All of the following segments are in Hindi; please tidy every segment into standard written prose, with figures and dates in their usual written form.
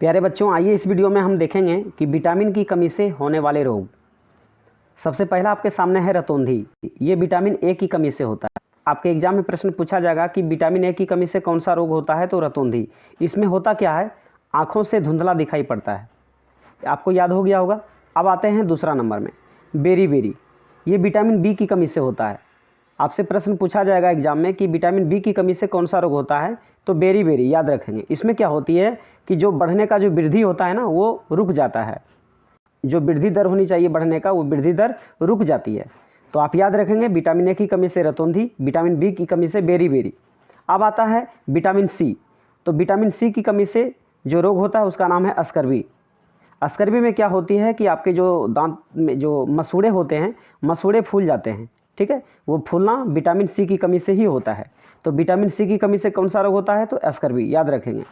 प्यारे बच्चों, आइए इस वीडियो में हम देखेंगे कि विटामिन की कमी से होने वाले रोग। सबसे पहला आपके सामने है रतौंधी। ये विटामिन ए की कमी से होता है। आपके एग्जाम में प्रश्न पूछा जाएगा कि विटामिन ए की कमी से कौन सा रोग होता है, तो रतौंधी। इसमें होता क्या है, आँखों से धुंधला दिखाई पड़ता है, आपको याद हो गया होगा। अब आते हैं दूसरा नंबर में, बेरी। ये विटामिन बी की कमी से होता है। आपसे प्रश्न पूछा जाएगा एग्जाम में कि विटामिन बी की कमी से कौन सा रोग होता है, तो बेरी याद रखेंगे। इसमें क्या होती है कि जो बढ़ने का जो वृद्धि होता है ना, वो रुक जाता है। जो वृद्धि दर होनी चाहिए बढ़ने का, वो वृद्धि दर रुक जाती है। तो आप याद रखेंगे, विटामिन ए की कमी से रतौंधी, विटामिन बी की कमी से बेरी। अब आता है विटामिन सी। तो विटामिन सी की कमी से जो रोग होता है उसका नाम है अस्कर्वी। अस्कर्वी में क्या होती है कि आपके जो दांत में जो मसूड़े होते हैं, मसूड़े फूल जाते हैं, ठीक है। वो फूलना विटामिन सी की कमी से ही होता है। तो विटामिन सी की कमी से कौन सा रोग होता है, तो अस्कर्वी, याद रखेंगे।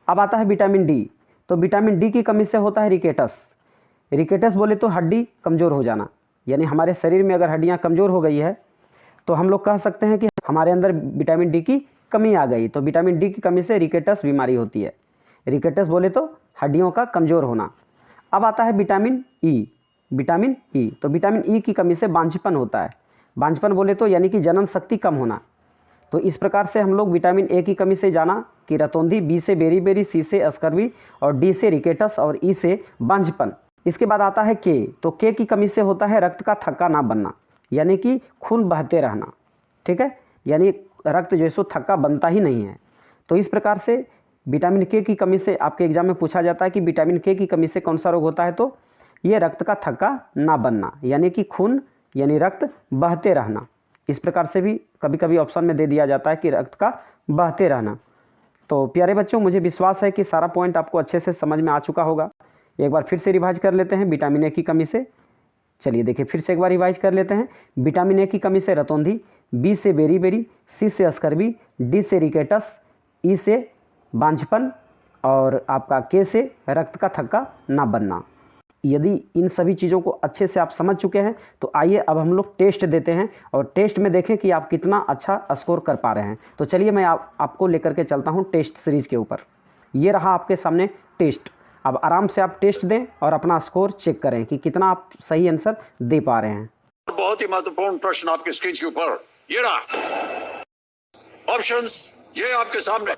अब आता है विटामिन डी। तो विटामिन डी की कमी से होता है रिकेटस। रिकेटस बोले तो हड्डी कमज़ोर हो जाना, यानी हमारे शरीर में अगर हड्डियाँ कमज़ोर हो गई है तो हम लोग कह सकते हैं कि हमारे अंदर विटामिन डी की कमी आ गई। तो विटामिन डी की कमी से रिकेटस बीमारी होती है। रिकेटस बोले तो हड्डियों का कमज़ोर होना। अब आता है विटामिन ई। विटामिन ई, तो विटामिन ई की कमी से बांझपन होता है। बांझपन बोले तो यानी कि जनन शक्ति कम होना। तो इस प्रकार से हम लोग विटामिन ए की कमी से जाना कि रतौंधी, बी से बेरी, सी से अस्कर्वी और डी से रिकेटस और ई से बांझपन। इसके बाद आता है के। तो के की कमी से होता है रक्त का थक्का ना बनना, यानी कि खून बहते रहना, ठीक है। यानी रक्त जो है सो थक्का बनता ही नहीं है। तो इस प्रकार से विटामिन के की कमी से आपके एग्जाम में पूछा जाता है कि विटामिन के की कमी से कौन सा रोग होता है, तो ये रक्त का थक्का ना बनना, यानी कि खून यानी रक्त बहते रहना। इस प्रकार से भी कभी कभी ऑप्शन में दे दिया जाता है कि रक्त का बहते रहना। तो प्यारे बच्चों, मुझे विश्वास है कि सारा पॉइंट आपको अच्छे से समझ में आ चुका होगा। एक बार फिर से रिवाइज कर लेते हैं विटामिन ए की कमी से। चलिए देखिए, फिर से एक बार रिवाइज कर लेते हैं। विटामिन ए की कमी से रतौंधी, बी से बेरी, सी से अस्कर्वी, डी से रिकेटस, ई से बांझपन और आपका के से रक्त का थक्का ना बनना। यदि इन सभी चीज़ों को अच्छे से आप समझ चुके हैं तो आइए अब हम लोग टेस्ट देते हैं और टेस्ट में देखें कि आप कितना अच्छा स्कोर कर पा रहे हैं। तो चलिए मैं आपको लेकर के चलता हूं टेस्ट सीरीज के ऊपर। ये रहा आपके सामने टेस्ट। अब आराम से आप टेस्ट दें और अपना स्कोर चेक करें कि कितना आप सही आंसर दे पा रहे हैं। बहुत ही महत्वपूर्ण प्रश्न आपके स्क्रीन के ऊपर, ये रहा ऑप्शंस, ये आपके सामने।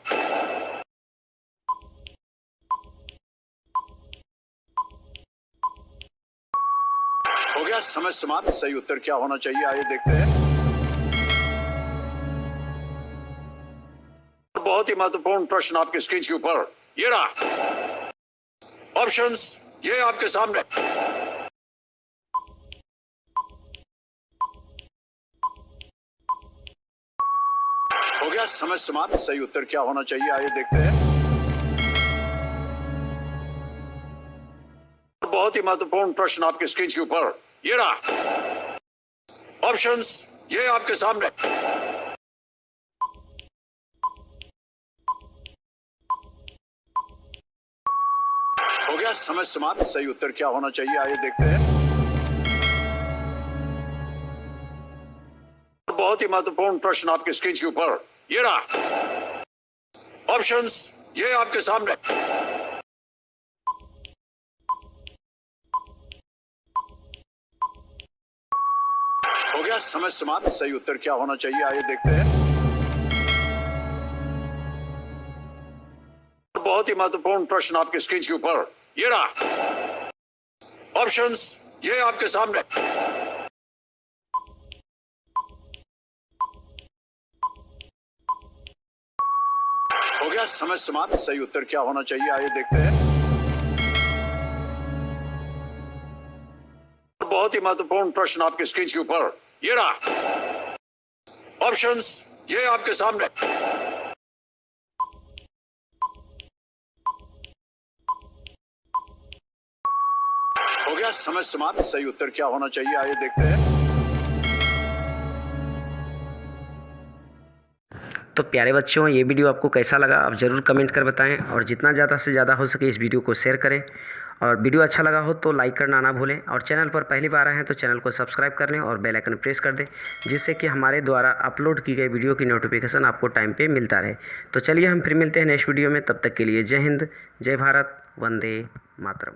हो गया समय समाप्त। सही उत्तर क्या होना चाहिए, आइए देखते हैं। बहुत ही महत्वपूर्ण प्रश्न आपके स्क्रीन के ऊपर, ये रहा ऑप्शंस, ये आपके सामने। हो गया समय समाप्त। सही उत्तर क्या होना चाहिए, आइए देखते हैं। बहुत ही महत्वपूर्ण प्रश्न आपके स्क्रीन के ऊपर, ये रहा ऑप्शंस, ये आपके सामने। हो गया समय समाप्त। सही उत्तर क्या होना चाहिए, आइए देखते हैं। बहुत ही महत्वपूर्ण प्रश्न आपके स्क्रीन के ऊपर, ये रहा ऑप्शंस, ये आपके सामने। हो गया समय समाप्त। सही उत्तर क्या होना चाहिए, आइए देखते हैं। बहुत ही महत्वपूर्ण प्रश्न आपके स्क्रीन के ऊपर, ये रहा ऑप्शंस, ये आपके सामने। हो गया समय समाप्त। सही उत्तर क्या होना चाहिए, आइए देखते हैं। बहुत ही महत्वपूर्ण प्रश्न आपके स्क्रीन के ऊपर, ये रहा ऑप्शंस, ये आपके सामने। हो गया समय समाप्त। सही उत्तर क्या होना चाहिए, आइए देखते हैं। तो प्यारे बच्चों, ये वीडियो आपको कैसा लगा आप ज़रूर कमेंट कर बताएं और जितना ज़्यादा से ज़्यादा हो सके इस वीडियो को शेयर करें। और वीडियो अच्छा लगा हो तो लाइक करना ना भूलें और चैनल पर पहली बार आए हैं तो चैनल को सब्सक्राइब कर लें और बेल आइकन प्रेस कर दें, जिससे कि हमारे द्वारा अपलोड की गई वीडियो की नोटिफिकेशन आपको टाइम पे मिलता रहे। तो चलिए हम फिर मिलते हैं नेक्स्ट वीडियो में, तब तक के लिए जय हिंद, जय भारत, वंदे मातरम।